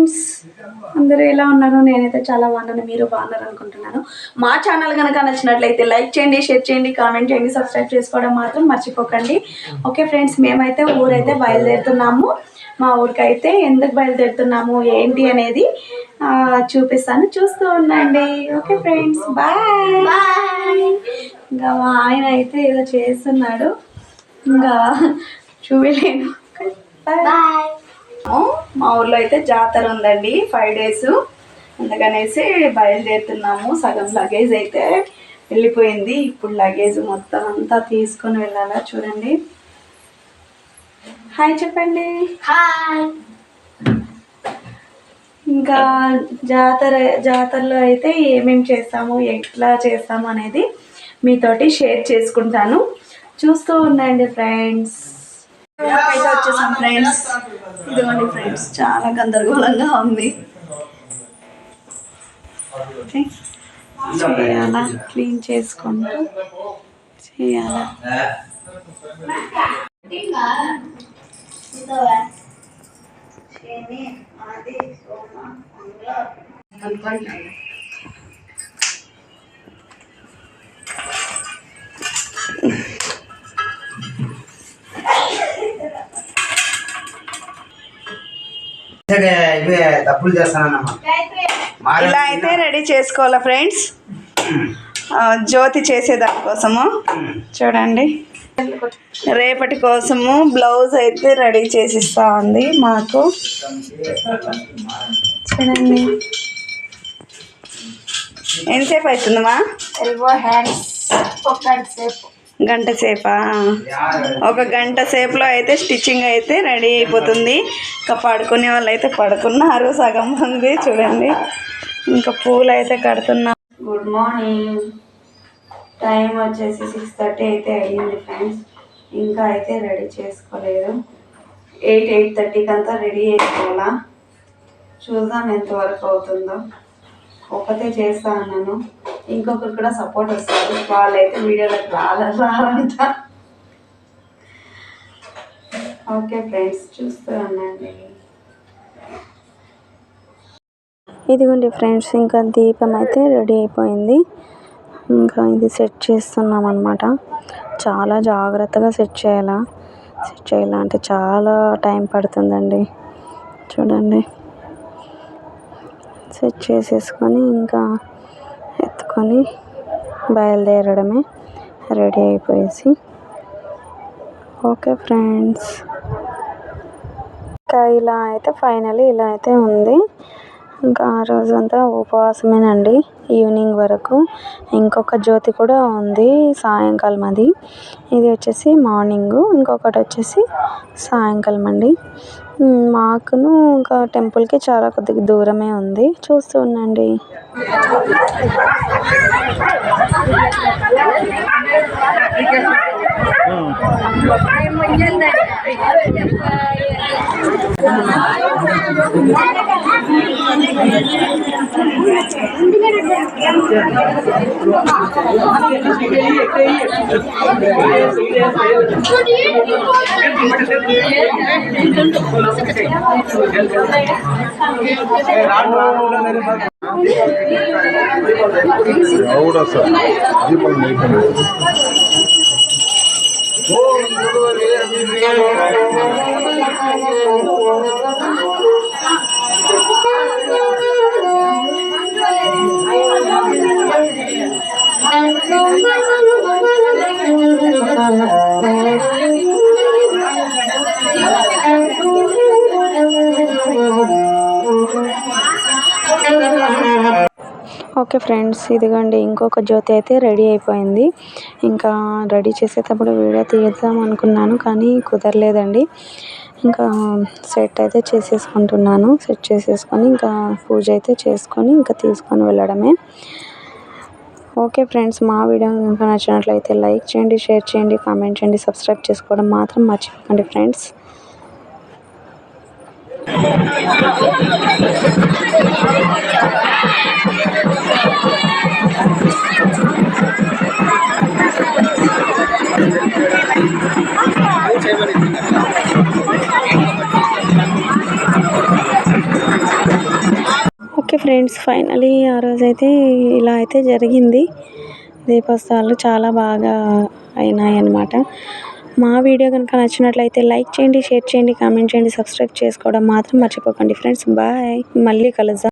Friends, అందరూ ఎలా ఉన్నారు? నేనైతే చాలా బాగున్నాను, మీరు బాగున్నారు అనుకుంటున్నాను. మా ఛానల్ కనుక నచ్చినట్లయితే లైక్ చేయండి, షేర్ చేయండి, కామెంట్ చేయండి, సబ్స్క్రైబ్ చేసుకోవడం మాత్రం మర్చిపోకండి. ఓకే ఫ్రెండ్స్, మేమైతే ఊరైతే బయలుదేరుతున్నాము. మా ఊరికైతే ఎందుకు బయలుదేరుతున్నాము ఏంటి అనేది చూపిస్తాను, చూస్తూ ఉండండి. Okay friends, bye bye. ఇంకా మా ఆయన అయితే ఏదో చేస్తున్నాడు, ఇంకా చూడలేను. బాయ్. మా ఊర్లో అయితే జాతర ఉందండి, 5 days. అందుకనేసి బయలుదేరుతున్నాము. సగం లగేజ్ అయితే వెళ్ళిపోయింది, ఇప్పుడు లగేజ్ మొత్తం అంతా తీసుకొని వెళ్ళాలా. చూడండి, హాయ్ చెప్పండి. హాయ్. ఇంకా జాతరలో అయితే ఏమేమి చేస్తాము, ఎట్లా చేస్తాము అనేది మీతోటి షేర్ చేసుకుంటాను, చూస్తూ ఉండండి ఫ్రెండ్స్. అయితే వచ్చేసాం ఫ్రెండ్స్. ఇదిగోండి ఫ్రెండ్స్, చాలా గందరగోళంగా ఉంది. చేయాలా, క్లీన్ చేసుకుంటూ చేయాలా. ఇలా అయితే రెడీ చేసుకోవాలా ఫ్రెండ్స్, జ్యోతి చేసేదానికోసము. చూడండి, రేపటి కోసము బ్లౌజ్ అయితే రెడీ చేసిస్తా ఉంది మాకు. చూడండి, ఎంతసేపు అవుతుందమ్మా? గంట సేపా? ఒక గంట సేపులో అయితే స్టిచ్చింగ్ అయితే రెడీ అయిపోతుంది. ఇంకా పడుకునే వాళ్ళు అయితే పడుకున్నారు, సగం మంది. చూడండి, ఇంకా పూలు అయితే కడుతున్నా. గుడ్ మార్నింగ్, టైం వచ్చేసి 6:30 అయితే అయ్యింది ఫ్రెండ్స్. ఇంకా అయితే రెడీ చేసుకోలేదు. 8:30కి అంతా రెడీ అయిపోవాలా. చూద్దాం ఎంతవరకు అవుతుందో. ఒకటే చేస్తా అన్నాను, ఇంకొకరు కూడా సపోర్ట్ వస్తారు, వాళ్ళైతే వీడియోలకు రారంట. ఓకే ఫ్రెండ్స్, చూస్తూ ఉండండి. ఇదిగోండి ఫ్రెండ్స్, ఇంకా దీపం అయితే రెడీ అయిపోయింది. ఇంకా ఇది సెట్ చేస్తున్నాం అన్నమాట. చాలా జాగ్రత్తగా సెట్ చేయాలంటే చాలా టైం పడుతుందండి. చూడండి, సెట్ చేసేసుకొని ఇంకా ఎత్తుకొని బయలుదేరడమే, రెడీ అయిపోయేసి. ఓకే ఫ్రెండ్స్, ఇంకా ఇలా అయితే ఫైనలీ ఇలా అయితే ఉంది. ఇంకా ఆ రోజంతా ఉపవాసమేనండి, ఈవినింగ్ వరకు. ఇంకొక జ్యోతి కూడా ఉంది సాయంకాలం, అది. ఇది వచ్చేసి మార్నింగు, ఇంకొకటి వచ్చేసి సాయంకాలం అండి. మాకును ఇంకా టెంపుల్కి చాలా కొద్దిగా దూరమే ఉంది, చూస్తూ ఉండండి. ఓకే ఫ్రెండ్స్, ఇదిగోండి ఇంకొక జ్యోతి అయితే రెడీ అయిపోయింది. ఇంకా రెడీ చేసేటప్పుడు వీడియో తీద్దాం అనుకున్నాను, కానీ కుదరలేదండి. ఇంకా సెట్ అయితే చేసేసుకుంటున్నాను. సెట్ చేసేసుకొని ఇంకా పూజ అయితే చేసుకొని ఇంకా తీసుకొని వెళ్ళడమే. ఓకే ఫ్రెండ్స్, మా వీడియో కనుక నచ్చినట్లయితే లైక్ చేయండి, షేర్ చేయండి, కామెంట్ చేయండి, సబ్స్క్రైబ్ చేసుకోవడం మాత్రం మర్చిపోకండి ఫ్రెండ్స్. చేయమని ఫ్రెండ్స్, ఫైనలీ ఆ రోజైతే ఇలా అయితే జరిగింది. దీపోత్సవాలు చాలా బాగా అయినాయి అన్నమాట. మా వీడియో కనుక నచ్చినట్లయితే లైక్ చేయండి, షేర్ చేయండి, కామెంట్ చేయండి, సబ్స్క్రైబ్ చేసుకోవడం మాత్రం మర్చిపోకండి ఫ్రెండ్స్. బాయ్, మళ్ళీ కలుద్దాం.